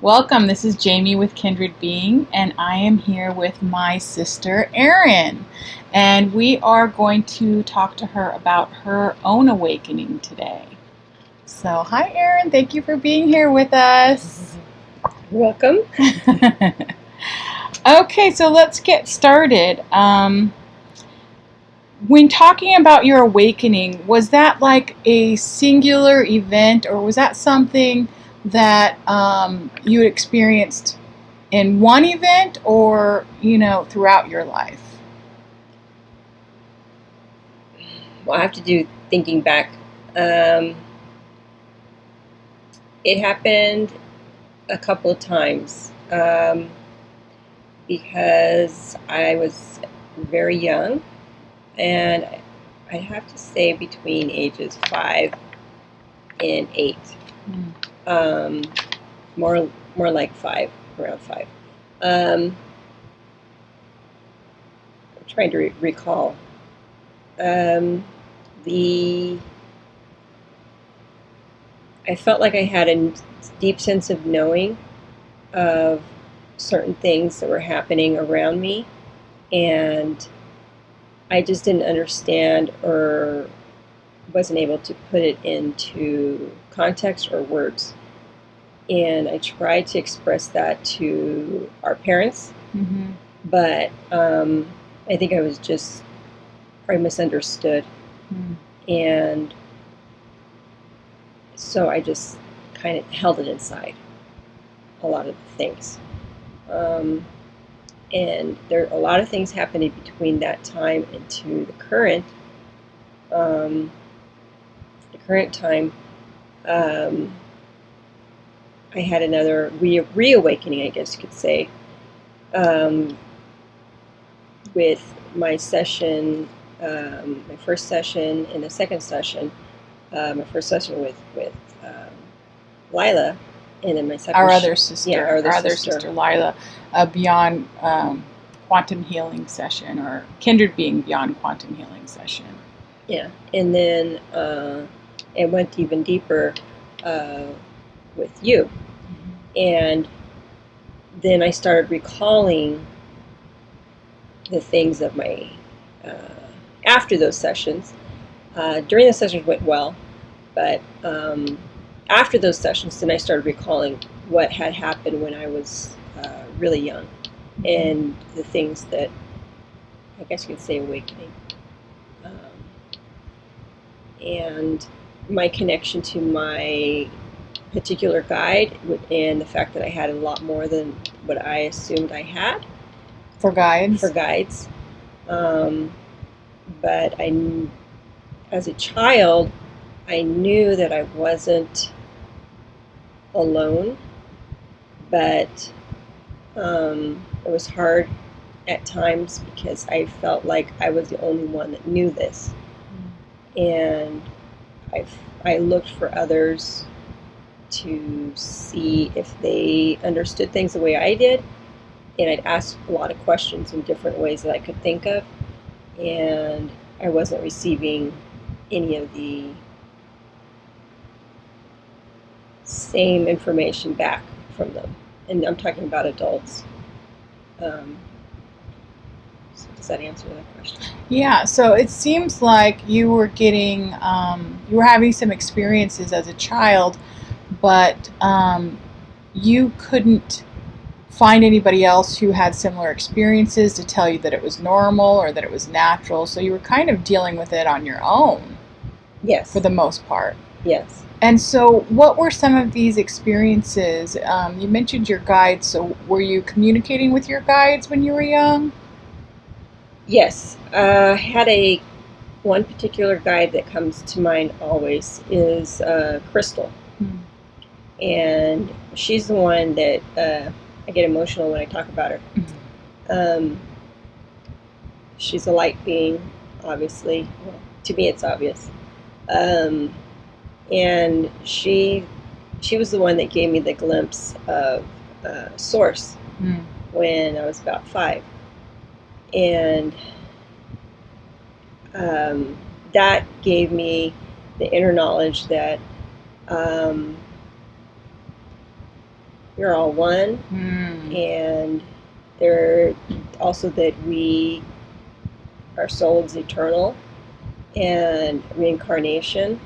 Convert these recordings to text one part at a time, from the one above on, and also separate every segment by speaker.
Speaker 1: Welcome, this is Jaime with Kindred Being, and I am here with my sister Erin. And we are going to talk to her about her own awakening today. So, hi Erin, thank you for being here with us.
Speaker 2: You're welcome.
Speaker 1: Okay, so let's get started. When talking about your awakening, was that like a singular event, or was that something that you experienced in one event, or throughout your life?
Speaker 2: Well, I have to do thinking back. It happened a couple of times because I was very young, and I have to say between ages 5 and 8. More like 5, around 5. I'm trying to recall. I felt like I had a deep sense of knowing of certain things that were happening around me, and I just didn't understand or wasn't able to put it into context or words. And I tried to express that to our parents, but I think I was just probably misunderstood. And so I just kind of held it inside, a lot of the things. And there are a lot of things happening between that time and to the current time. I had another reawakening, I guess you could say, with my session, my first session and the second session. My first session with Lila, and then my second.
Speaker 1: Our other sister,
Speaker 2: yeah,
Speaker 1: our other sister Lila, Beyond Quantum Healing Session, or Kindred Being Beyond Quantum Healing Session.
Speaker 2: Yeah, and then it went even deeper with you, and then I started recalling the things of my after those sessions. During the sessions went well, but after those sessions, then I started recalling what had happened when I was really young, and the things that I guess you could say awakening, and my connection to my particular guide, and the fact that I had a lot more than what I assumed I had
Speaker 1: for guides.
Speaker 2: But as a child, I knew that I wasn't alone, but it was hard at times because I felt like I was the only one that knew this. And I looked for others to see if they understood things the way I did, and I'd ask a lot of questions in different ways that I could think of, and I wasn't receiving any of the same information back from them. And I'm talking about adults. So does that answer that question?
Speaker 1: Yeah, so it seems like you were getting, you were having some experiences as a child, but you couldn't find anybody else who had similar experiences to tell you that it was normal or that it was natural, so you were kind of dealing with it on your own.
Speaker 2: Yes.
Speaker 1: For the most part.
Speaker 2: Yes.
Speaker 1: And so what were some of these experiences? You mentioned your guides, so were you communicating with your guides when you were young?
Speaker 2: Yes. I had one particular guide that comes to mind always is Crystal. And she's the one that I get emotional when I talk about her. She's a light being, obviously. Well, to me, it's obvious. And she was the one that gave me the glimpse of Source when I was about 5. And that gave me the inner knowledge that we're all one, and there also that our soul is eternal, and reincarnation.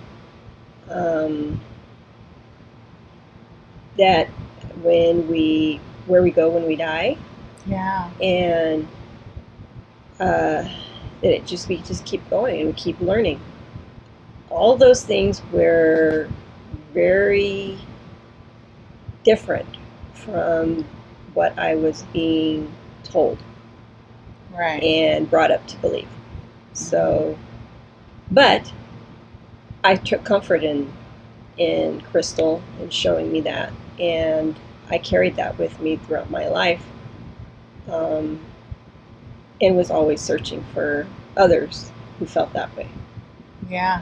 Speaker 2: That where we go when we die,
Speaker 1: Yeah.
Speaker 2: and that we just keep going and we keep learning. All those things were very different from what I was being told
Speaker 1: Right.
Speaker 2: and brought up to believe. So, but I took comfort in Crystal and showing me that, and I carried that with me throughout my life, and was always searching for others who felt that way.
Speaker 1: Yeah.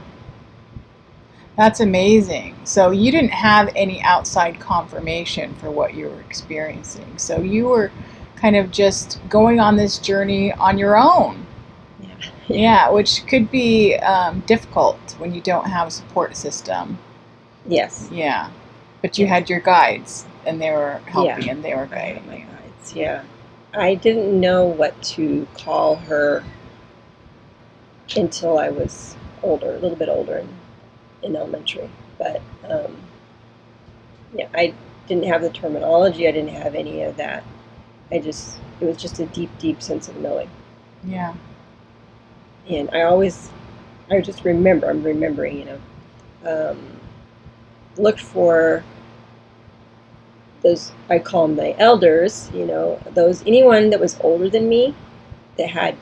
Speaker 1: That's amazing. So you didn't have any outside confirmation for what you were experiencing. So you were kind of just going on this journey on your own. Yeah, which could be difficult when you don't have a support system.
Speaker 2: Yes.
Speaker 1: Yeah. But you had your guides, and they were helping, and they were
Speaker 2: I had
Speaker 1: guiding
Speaker 2: my
Speaker 1: you.
Speaker 2: guides. Yeah. I didn't know what to call her until I was older, a little bit older in elementary. But yeah, I didn't have the terminology. I didn't have any of that. It was just a deep, deep sense of knowing.
Speaker 1: Yeah.
Speaker 2: And I just I'm remembering, looked for those, I call them the elders, anyone that was older than me that had,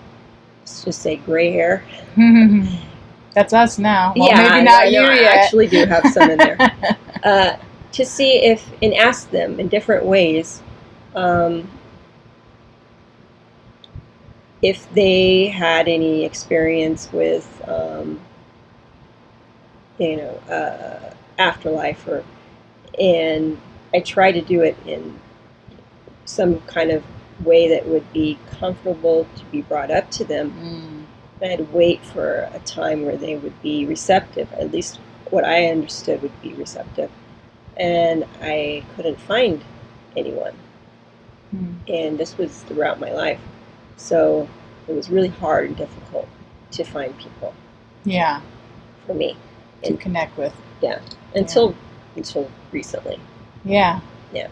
Speaker 2: let's just say, gray hair.
Speaker 1: That's us now. Well,
Speaker 2: yeah,
Speaker 1: maybe not
Speaker 2: I know,
Speaker 1: you
Speaker 2: I
Speaker 1: yet.
Speaker 2: actually do have some in there. To see and ask them in different ways, if they had any experience with, afterlife, and I try to do it in some kind of way that would be comfortable to be brought up to them. I'd wait for a time where they would be receptive, at least what I understood would be receptive, and I couldn't find anyone. And this was throughout my life, so it was really hard and difficult to find people.
Speaker 1: Yeah.
Speaker 2: For me
Speaker 1: to connect with.
Speaker 2: Yeah. Until recently.
Speaker 1: Yeah.
Speaker 2: Yeah.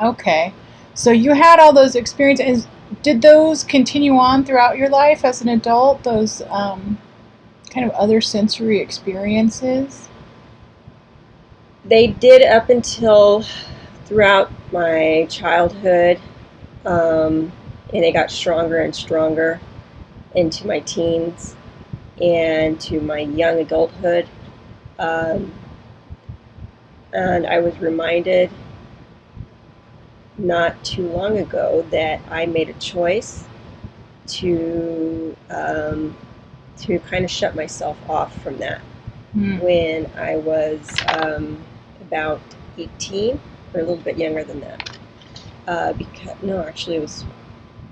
Speaker 1: Okay. So you had all those experiences. Did those continue on throughout your life as an adult? Those kind of other sensory experiences?
Speaker 2: They did up until throughout my childhood, and they got stronger and stronger into my teens and to my young adulthood. And I was reminded not too long ago that I made a choice to kind of shut myself off from that when I was about 18, or a little bit younger than that. It was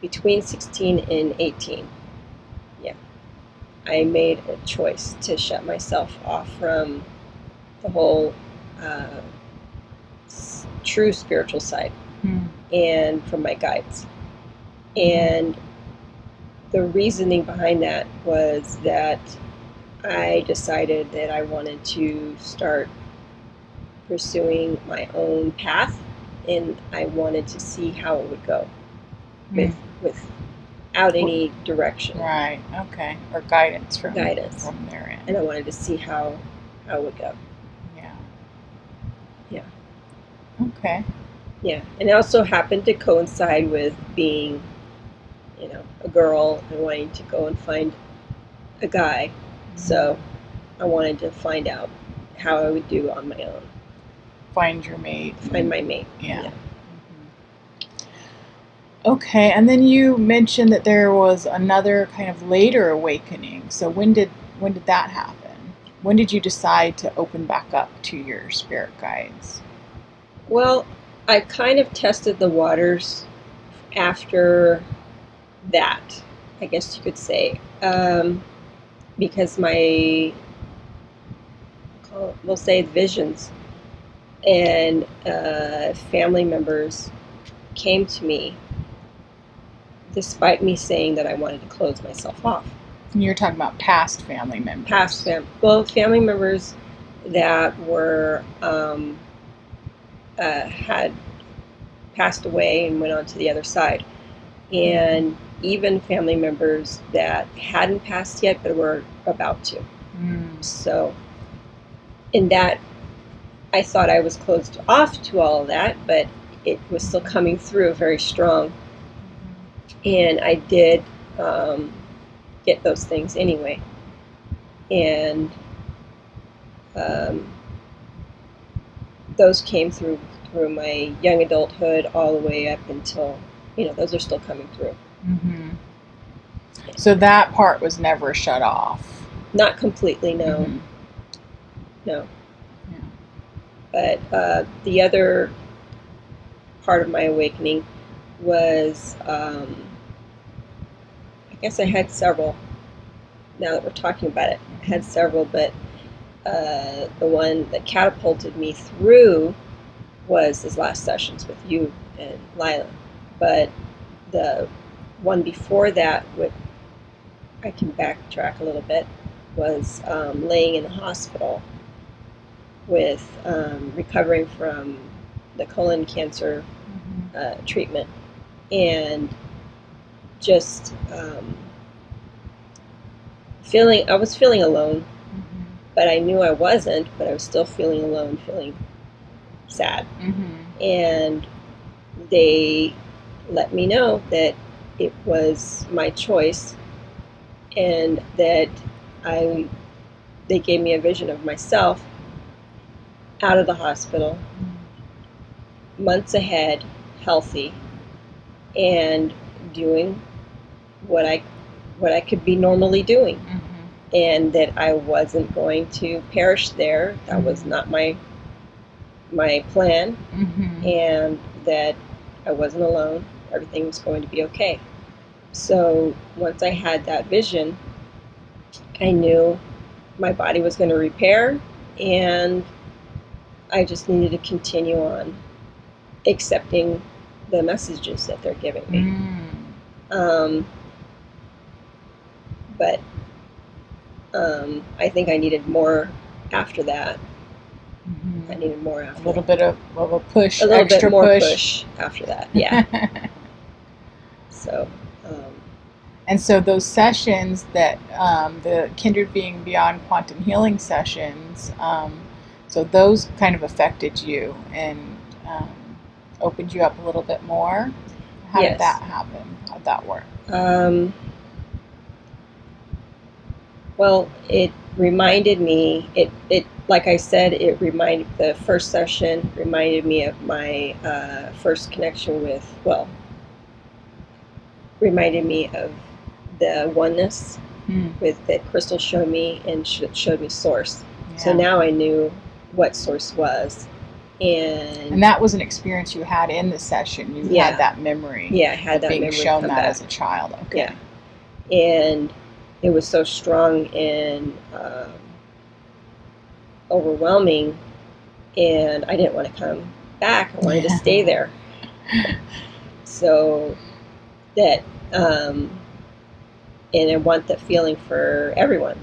Speaker 2: between 16 and 18. Yeah. I made a choice to shut myself off from the whole true spiritual side and from my guides. And the reasoning behind that was that I decided that I wanted to start pursuing my own path, and I wanted to see how it would go without any direction.
Speaker 1: Right. Okay. Or guidance from their end.
Speaker 2: And I wanted to see how it would go.
Speaker 1: Yeah.
Speaker 2: Yeah.
Speaker 1: Okay.
Speaker 2: Yeah. And it also happened to coincide with being, a girl and wanting to go and find a guy. So I wanted to find out how I would do on my own.
Speaker 1: Find your mate.
Speaker 2: Find my mate.
Speaker 1: Yeah. Okay, and then you mentioned that there was another kind of later awakening. So when did that happen? When did you decide to open back up to your spirit guides?
Speaker 2: Well, I kind of tested the waters after that, I guess you could say, because we'll say visions And family members came to me despite me saying that I wanted to close myself off.
Speaker 1: And you're talking about past family members.
Speaker 2: Family members that were had passed away and went on to the other side, and even family members that hadn't passed yet but were about to. So in that, I thought I was closed off to all of that, but it was still coming through very strong, and I did get those things anyway. And those came through my young adulthood all the way up until, those are still coming through.
Speaker 1: Mm-hmm. So that part was never shut off?
Speaker 2: Not completely, no.
Speaker 1: Mm-hmm.
Speaker 2: No. Yeah. But the other part of my awakening was, I guess I had several, now that we're talking about it. I had several, but the one that catapulted me through was his last sessions with you and Lila. But the one before that, I can backtrack a little bit, was laying in the hospital with recovering from the colon cancer treatment, and just I was feeling alone, but I knew I wasn't, but I was still feeling alone, feeling sad. And they let me know that it was my choice, and that they gave me a vision of myself out of the hospital, months ahead, healthy, and doing what I could be normally doing. And that I wasn't going to perish there. That was not my plan. And that I wasn't alone. Everything was going to be okay. So once I had that vision, I knew my body was going to repair, and I just needed to continue on accepting the messages that they're giving me. But I think I needed more after that. I needed more after
Speaker 1: that. A little bit of a push,
Speaker 2: a little
Speaker 1: extra
Speaker 2: bit more
Speaker 1: push
Speaker 2: after that, yeah. So.
Speaker 1: And so those sessions that the Kindred Being Beyond Quantum Healing sessions, so those kind of affected you and opened you up a little bit more. How did that happen? How did that work?
Speaker 2: Well, it reminded me, like I said, the first session reminded me of my first connection reminded me of the oneness that Crystal showed me, and showed me Source. Yeah. So now I knew what Source was. And
Speaker 1: that was an experience you had in the session. You had that memory.
Speaker 2: Yeah, I had that
Speaker 1: being
Speaker 2: memory
Speaker 1: shown
Speaker 2: come
Speaker 1: that
Speaker 2: back
Speaker 1: as a child. Okay.
Speaker 2: Yeah. And it was so strong and overwhelming, and I didn't want to come back. I wanted to stay there. So that, and I want that feeling for everyone.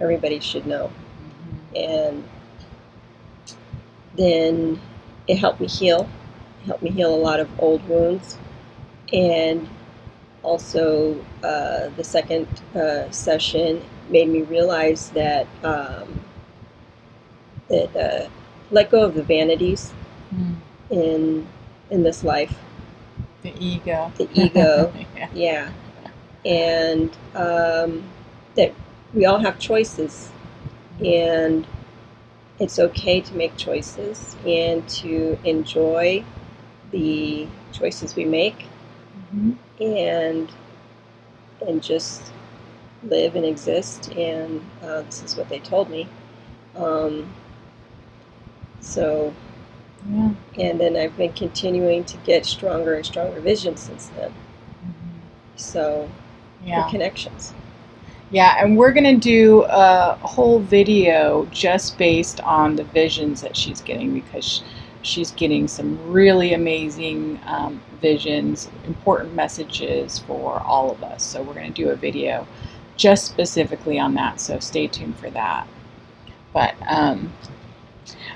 Speaker 2: Everybody should know. And then it helped me heal. It helped me heal a lot of old wounds. And also, the second session made me realize that let go of the vanities in this life.
Speaker 1: The ego.
Speaker 2: The ego, yeah. And that we all have choices, and it's okay to make choices and to enjoy the choices we make. And just live and exist, and this is what they told me. So, and then I've been continuing to get stronger and stronger vision since then. So, the connections.
Speaker 1: Yeah, and we're going to do a whole video just based on the visions that she's getting, because she's getting some really amazing visions, important messages for all of us. So we're going to do a video just specifically on that. So stay tuned for that. But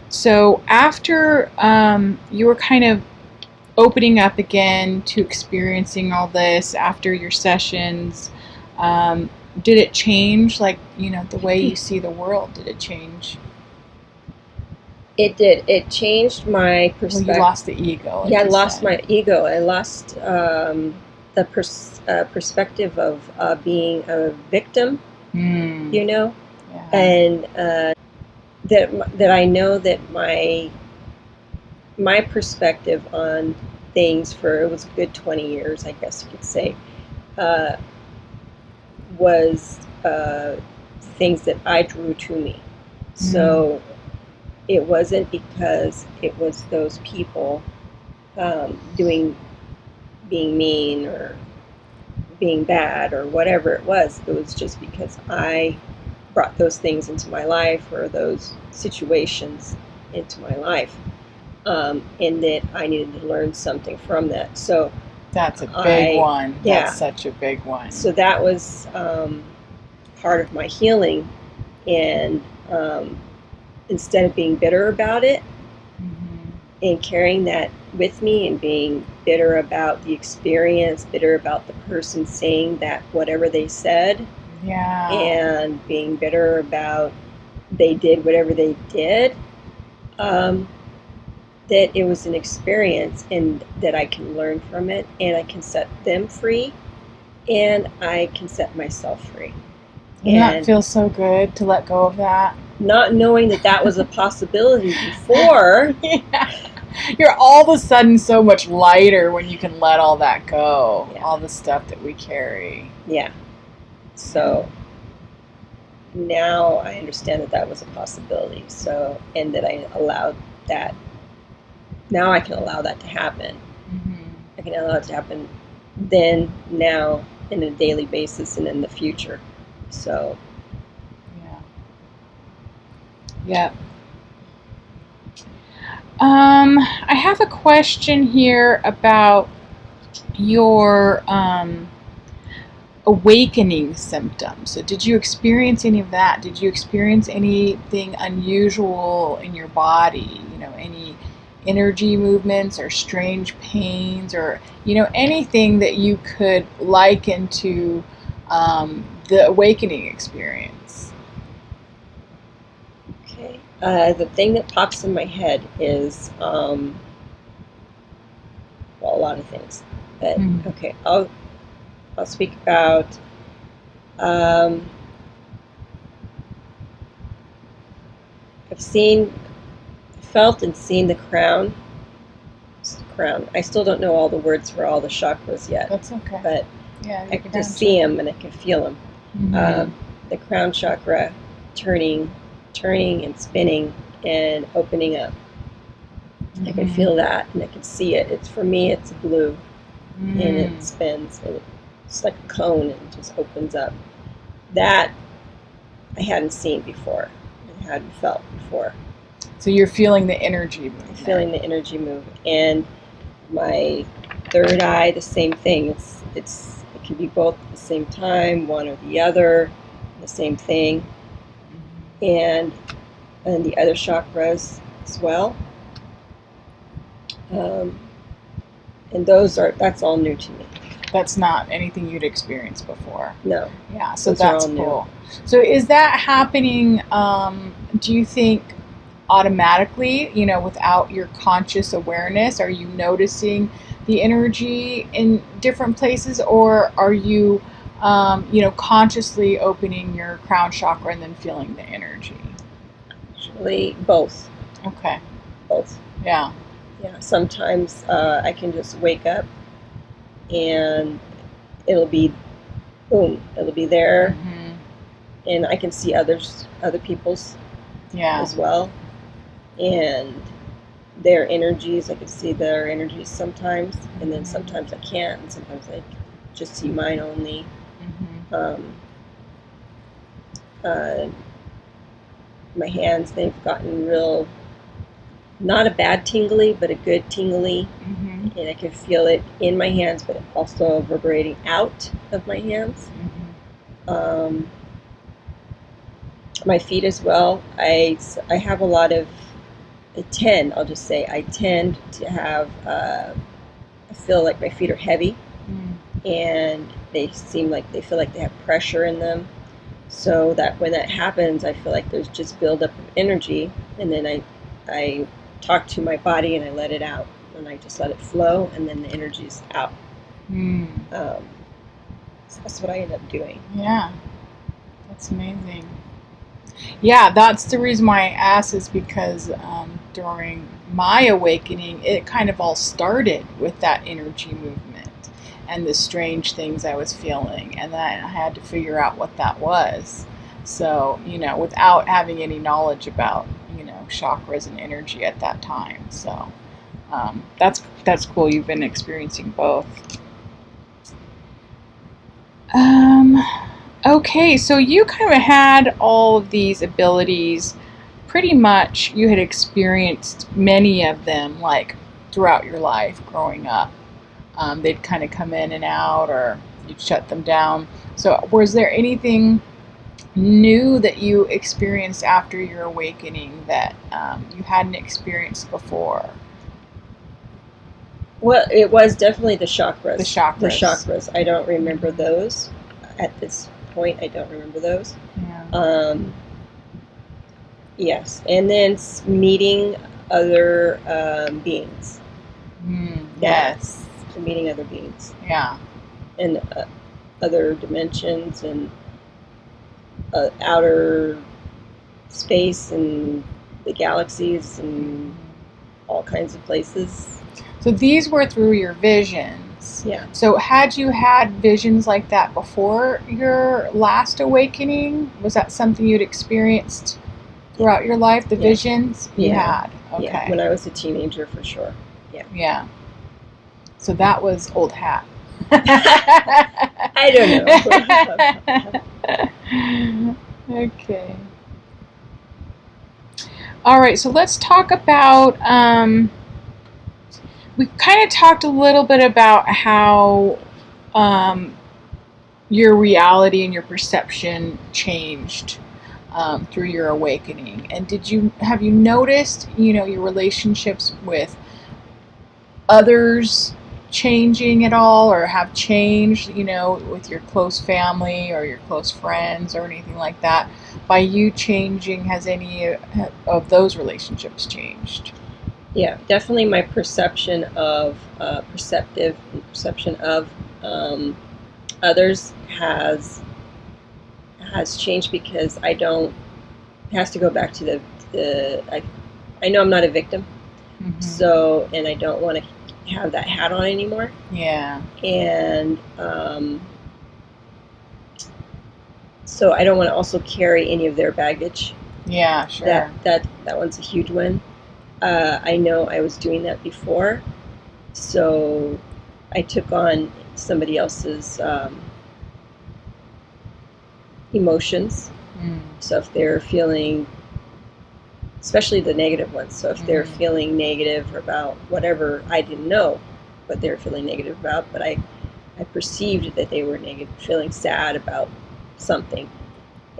Speaker 1: so after you were kind of opening up again to experiencing all this after your sessions, did it change, like, the way you see the world? Did it change?
Speaker 2: It did. It changed my perspective.
Speaker 1: Well, you lost the ego. Like
Speaker 2: yeah, I
Speaker 1: you
Speaker 2: lost
Speaker 1: said.
Speaker 2: my ego. I lost the perspective of being a victim, you know,
Speaker 1: Yeah.
Speaker 2: and that I know that my perspective on things for, it was a good 20 years, I guess you could say, was things that I drew to me. So it wasn't because it was those people being mean or being bad or whatever it was. It was just because I brought those things into my life, or those situations into my life, and that I needed to learn something from that. So
Speaker 1: that's a big one.
Speaker 2: Yeah.
Speaker 1: That's such a big one.
Speaker 2: So that was part of my healing, and instead of being bitter about it and carrying that with me and being bitter about the experience, bitter about the person saying that whatever they said,
Speaker 1: yeah,
Speaker 2: and being bitter about they did whatever they did, that it was an experience, and that I can learn from it, and I can set them free, and I can set myself free.
Speaker 1: Doesn't that feel so good to let go of that?
Speaker 2: Not knowing that that was a possibility before.
Speaker 1: Yeah. You're all of a sudden so much lighter when you can let all that go. Yeah. All the stuff that we carry.
Speaker 2: Yeah. So now I understand that that was a possibility. So, and that I allowed that. Now I can allow that to happen. I can allow it to happen then, now, in a daily basis, and in the future. So.
Speaker 1: Yeah. I have a question here about your awakening symptoms. So did you experience any of that? Did you experience anything unusual in your body? Any energy movements or strange pains, or anything that you could liken to the awakening experience?
Speaker 2: Okay. The thing that pops in my head is, well, a lot of things. But okay, I'll speak about I've felt and seen the crown. I still don't know all the words for all the chakras yet.
Speaker 1: That's okay.
Speaker 2: But yeah, I can just see them, and I can feel them. The crown chakra turning and spinning and opening up. I can feel that, and I can see it. It's, for me, it's blue, and it spins, and it's like a cone, and it just opens up. That I hadn't seen before, I hadn't felt before.
Speaker 1: So you're feeling the energy move.
Speaker 2: I'm feeling the energy move, and my third eye, the same thing. It can be both at the same time, one or the other, the same thing, and the other chakras as well. And that's all new to me.
Speaker 1: That's not anything you'd experienced before.
Speaker 2: No.
Speaker 1: Yeah, so that's cool. So is that happening, do you think, automatically, without your conscious awareness? Are you noticing the energy in different places, or are you, consciously opening your crown chakra and then feeling the energy?
Speaker 2: Actually, both.
Speaker 1: Okay.
Speaker 2: Both.
Speaker 1: Yeah.
Speaker 2: Yeah. Sometimes I can just wake up and it'll be, boom, it'll be there, and I can see other people's as well, and their energies. I can see their energies sometimes, and then sometimes I can't, and sometimes I just see mine only. uh, my hands, they've gotten real, not a bad tingly, but a good tingly.
Speaker 1: Mm-hmm.
Speaker 2: And I can feel it in my hands, but also reverberating out of my hands.
Speaker 1: Mm-hmm.
Speaker 2: My feet as well. I have a lot of, I tend to have, I feel like my feet are heavy, and they feel like they have pressure in them. So that when that happens, I feel like there's just buildup of energy, and then I talk to my body and I let it out, and I just let it flow, and then the energy's out. So that's what I end up doing.
Speaker 1: Yeah, that's amazing. Yeah, that's the reason why I asked, is because during my awakening, it kind of all started with that energy movement and the strange things I was feeling, and then I had to figure out what that was. So, without having any knowledge about, chakras and energy at that time. So, that's cool. You've been experiencing both. Okay, so you kind of had all of these abilities. Pretty much, you had experienced many of them, like throughout your life growing up. They'd kind of come in and out, or you'd shut them down. So, was there anything new that you experienced after your awakening that you hadn't experienced before?
Speaker 2: Well, it was definitely the chakras.
Speaker 1: The chakras.
Speaker 2: The chakras. I don't remember those at this point. I don't remember those.
Speaker 1: Yeah.
Speaker 2: Yes, and then meeting other beings.
Speaker 1: Yes.
Speaker 2: Meeting other beings.
Speaker 1: Yeah.
Speaker 2: And other dimensions and outer space and the galaxies and all kinds of places.
Speaker 1: So these were through your visions.
Speaker 2: Yeah.
Speaker 1: So had you had visions like that before your last awakening? Was that something you'd experienced throughout your life, the visions you had? Okay.
Speaker 2: Yeah, when I was a teenager, for sure. Yeah.
Speaker 1: Yeah. So that was old hat.
Speaker 2: I don't
Speaker 1: know. Okay. All right, so let's talk about, we kind of talked a little bit about how your reality and your perception changed through your awakening. And have you noticed, your relationships with others changing at all, or have changed, with your close family or your close friends or anything like that? By you changing, has any of those relationships changed?
Speaker 2: Yeah, definitely my perception of others has changed, because I don't, it has to go back to I know I'm not a victim. Mm-hmm. So, and I don't want to have that hat on anymore.
Speaker 1: Yeah.
Speaker 2: And so I don't want to also carry any of their baggage.
Speaker 1: Yeah, sure.
Speaker 2: That one's a huge one. I know I was doing that before, so I took on somebody else's emotions. So if they're feeling, especially the negative ones, so if they're feeling negative about whatever, I didn't know what they were feeling negative about, but I perceived that they were feeling sad about something,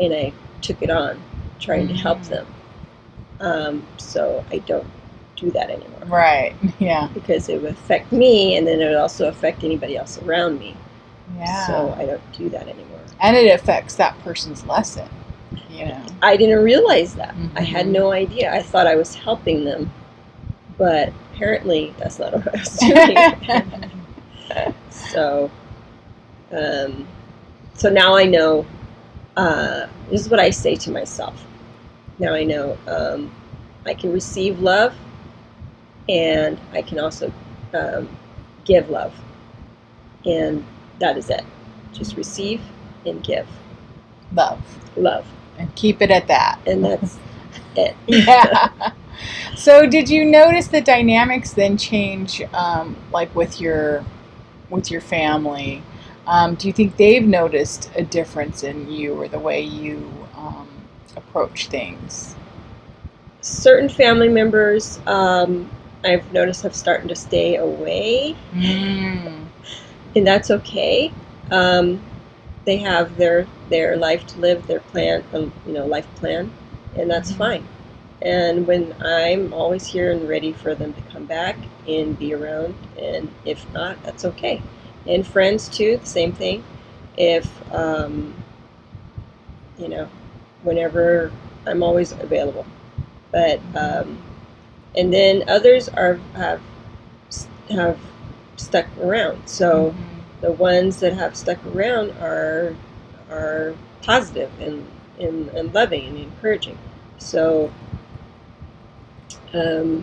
Speaker 2: and I took it on, trying to help them. So I don't do that anymore.
Speaker 1: Right, yeah.
Speaker 2: Because it would affect me, and then it would also affect anybody else around me.
Speaker 1: Yeah.
Speaker 2: So I don't do that anymore.
Speaker 1: And it affects that person's lesson,
Speaker 2: I didn't realize that. I had no idea. I thought I was helping them, but apparently that's not what I was doing. So now I know, this is what I say to myself. Now I know I can receive love, and I can also give love. And that is it. Just receive and give. Love.
Speaker 1: And keep it at that.
Speaker 2: And that's it.
Speaker 1: Yeah. So did you notice the dynamics then change, like with your family? Do you think they've noticed a difference in you, or the way you approach things?
Speaker 2: Certain family members, I've noticed, have started to stay away,
Speaker 1: Mm.
Speaker 2: and that's okay. They have their life to live, their plan, life plan, and that's fine. And when I'm always here and ready for them to come back and be around, and if not, that's okay. And friends too, the same thing. If whenever, I'm always available. But and then others have stuck around. So the ones that have stuck around are positive and loving and encouraging. So I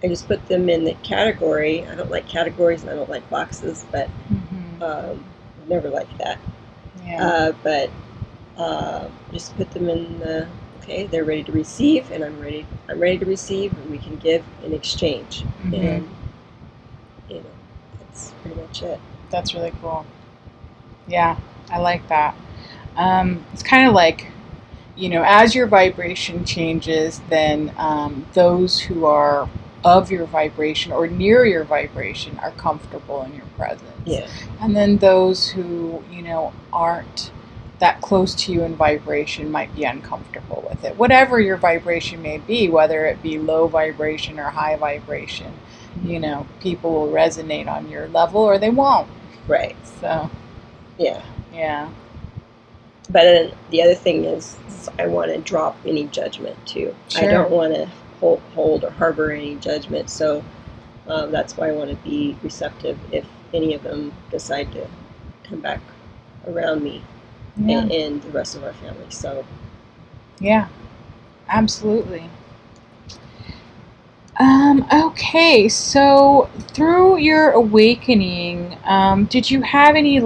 Speaker 2: just put them in the category. I don't like categories and I don't like boxes, but I never liked that.
Speaker 1: Yeah.
Speaker 2: But just put them in the, okay, they're ready to receive, and I'm ready to receive, and we can give in exchange. And that's pretty much it.
Speaker 1: That's really cool. Yeah, I like that. It's kind of like, as your vibration changes, then those who are of your vibration or near your vibration are comfortable in your presence.
Speaker 2: Yeah.
Speaker 1: And then those who, aren't that close to you in vibration might be uncomfortable with it. Whatever your vibration may be, whether it be low vibration or high vibration, people will resonate on your level or they won't.
Speaker 2: Right.
Speaker 1: So,
Speaker 2: yeah.
Speaker 1: Yeah.
Speaker 2: But then the other thing is I want to drop any judgment too.
Speaker 1: Sure.
Speaker 2: I don't want to hold or harbor any judgment. So that's why I want to be receptive if any of them decide to come back around me. Yeah. And the rest of our family. So
Speaker 1: yeah, absolutely. Okay, so through your awakening, did you have any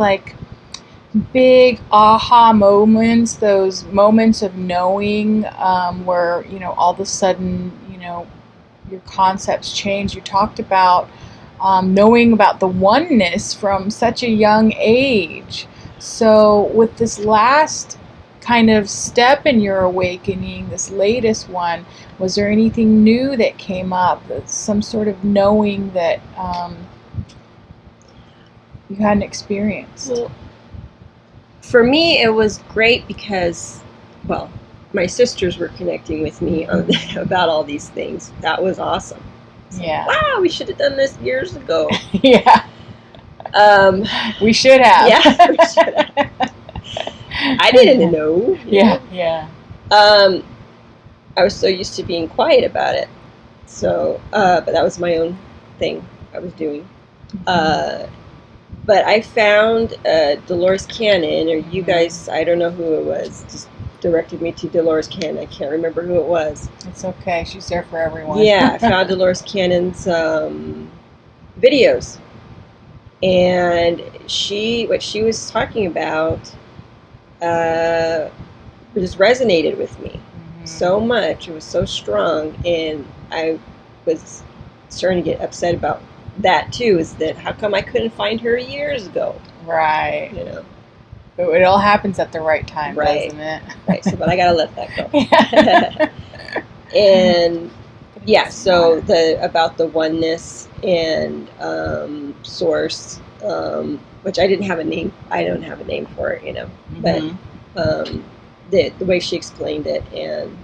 Speaker 1: big aha moments, those moments of knowing where all of a sudden your concepts change? You talked about knowing about the oneness from such a young age. So with this last kind of step in your awakening, this latest one, was there anything new that came up? Some sort of knowing that you hadn't experienced?
Speaker 2: Well, for me, it was great because, my sisters were connecting with me about all these things. That was awesome.
Speaker 1: Yeah.
Speaker 2: Wow, we should have done this years ago.
Speaker 1: Yeah. We should have.
Speaker 2: Yeah, we should have. I didn't know.
Speaker 1: Yeah, yeah.
Speaker 2: I was so used to being quiet about it. So, but that was my own thing I was doing. But I found Dolores Cannon, or you guys, I don't know who it was, just directed me to Dolores Cannon. I can't remember who it was.
Speaker 1: It's okay. She's there for everyone.
Speaker 2: Yeah, I found Dolores Cannon's videos. And what she was talking about just resonated with me so much. It was so strong, and I was starting to get upset about that too. Is that how come I couldn't find her years ago?
Speaker 1: Right. But it all happens at the right time, doesn't it?
Speaker 2: Right. So, but I gotta let that go. And yeah, so about the oneness and source, which I didn't have a name. I don't have a name for it, but the way she explained it, and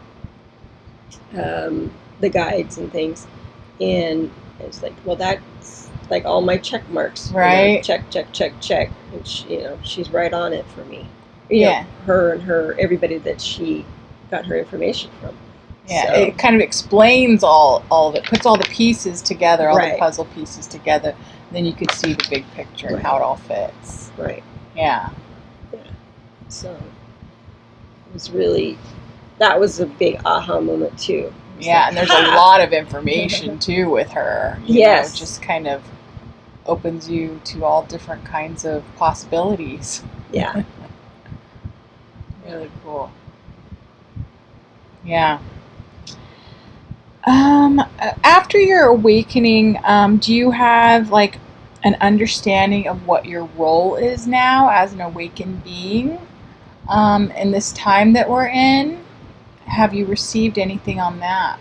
Speaker 2: the guides and things, and it's like, well, that's like all my check marks,
Speaker 1: right?
Speaker 2: Check, check, check, check, and she's right on it for me. Her and everybody that she got her information from.
Speaker 1: Yeah, so it kind of explains all of it, puts all the pieces together, all the puzzle pieces together. And then you can see the big picture and how it all fits.
Speaker 2: Right.
Speaker 1: Yeah.
Speaker 2: Yeah. So it was really, that was a big aha moment too.
Speaker 1: Yeah, and there's a lot of information too with her.
Speaker 2: Yes.
Speaker 1: It just kind of opens you to all different kinds of possibilities.
Speaker 2: Yeah.
Speaker 1: Really cool. Yeah. After your awakening, do you have an understanding of what your role is now as an awakened being? In this time that we're in, have you received anything on that?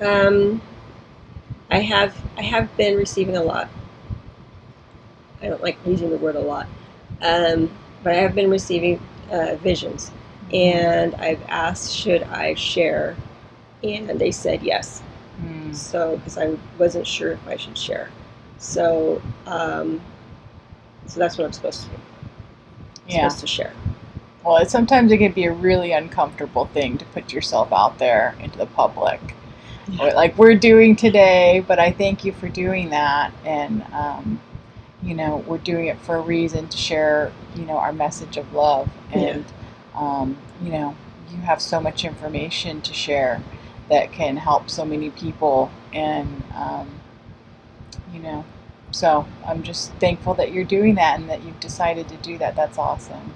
Speaker 2: I have been receiving a lot. I don't like using the word a lot, but I have been receiving visions, and I've asked should I share, and they said yes. So because I wasn't sure if I should share, so so that's what I'm supposed to do. Supposed to share.
Speaker 1: Well, sometimes it can be a really uncomfortable thing to put yourself out there into the public, like we're doing today. But I thank you for doing that, and we're doing it for a reason, to share, our message of love. And you have so much information to share that can help so many people, and so I'm just thankful that you're doing that and that you've decided to do that. That's awesome.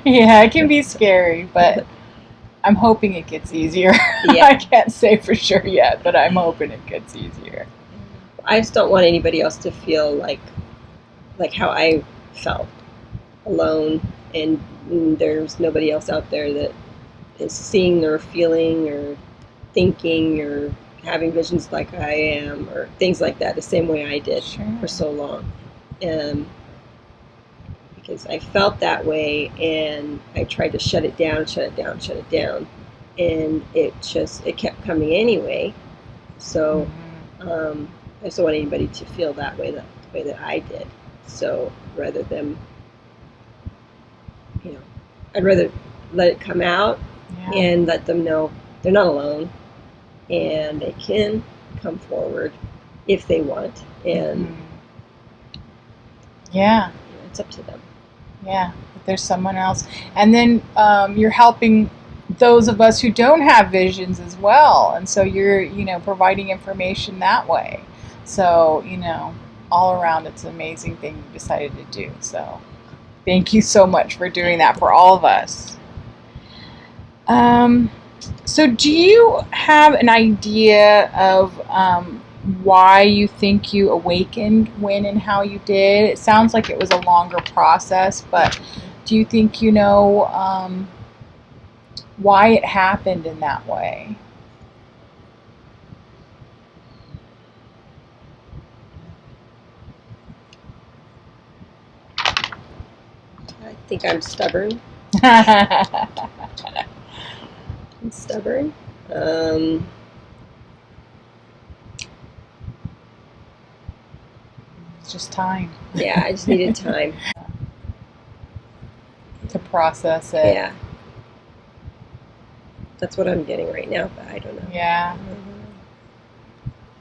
Speaker 1: Yeah, it can be scary, but I'm hoping it gets easier.
Speaker 2: Yeah.
Speaker 1: I can't say for sure yet, but I'm hoping it gets easier.
Speaker 2: I just don't want anybody else to feel like how I felt, alone, and there's nobody else out there that is seeing or feeling or thinking or having visions like I am, or things like that, the same way I did for so long. Because I felt that way, and I tried to shut it down, and it kept coming anyway. So I just don't want anybody to feel that way, the way that I did. So rather than, I'd rather let it come out and let them know they're not alone, and they can come forward if they want, and it's up to them.
Speaker 1: Yeah, if there's someone else. And then you're helping those of us who don't have visions as well. And so you're, providing information that way. So, all around, it's an amazing thing you decided to do. So thank you so much for doing that for all of us. So do you have an idea of why you think you awakened when and how you did? It sounds like it was a longer process, but do you think you know why it happened in that way?
Speaker 2: I think I'm stubborn. I'm stubborn.
Speaker 1: It's just time.
Speaker 2: Yeah, I just needed time
Speaker 1: to process it.
Speaker 2: Yeah. That's what I'm getting right now, but I don't know.
Speaker 1: Yeah.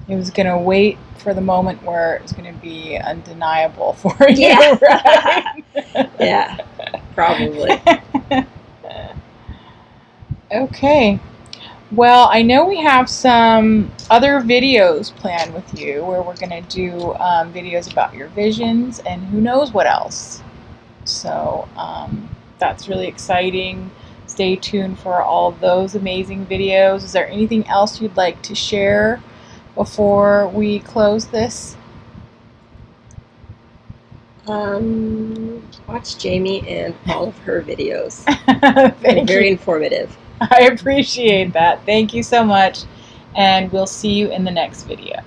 Speaker 1: It was going to wait for the moment where it was going to be undeniable for you, right?
Speaker 2: Yeah, probably.
Speaker 1: Okay. Well, I know we have some other videos planned with you where we're going to do videos about your visions and who knows what else. So that's really exciting. Stay tuned for all of those amazing videos. Is there anything else you'd like to share before we close this?
Speaker 2: Watch Jaime and all of her videos.
Speaker 1: They're
Speaker 2: very informative.
Speaker 1: I appreciate that. Thank you so much, and we'll see you in the next video.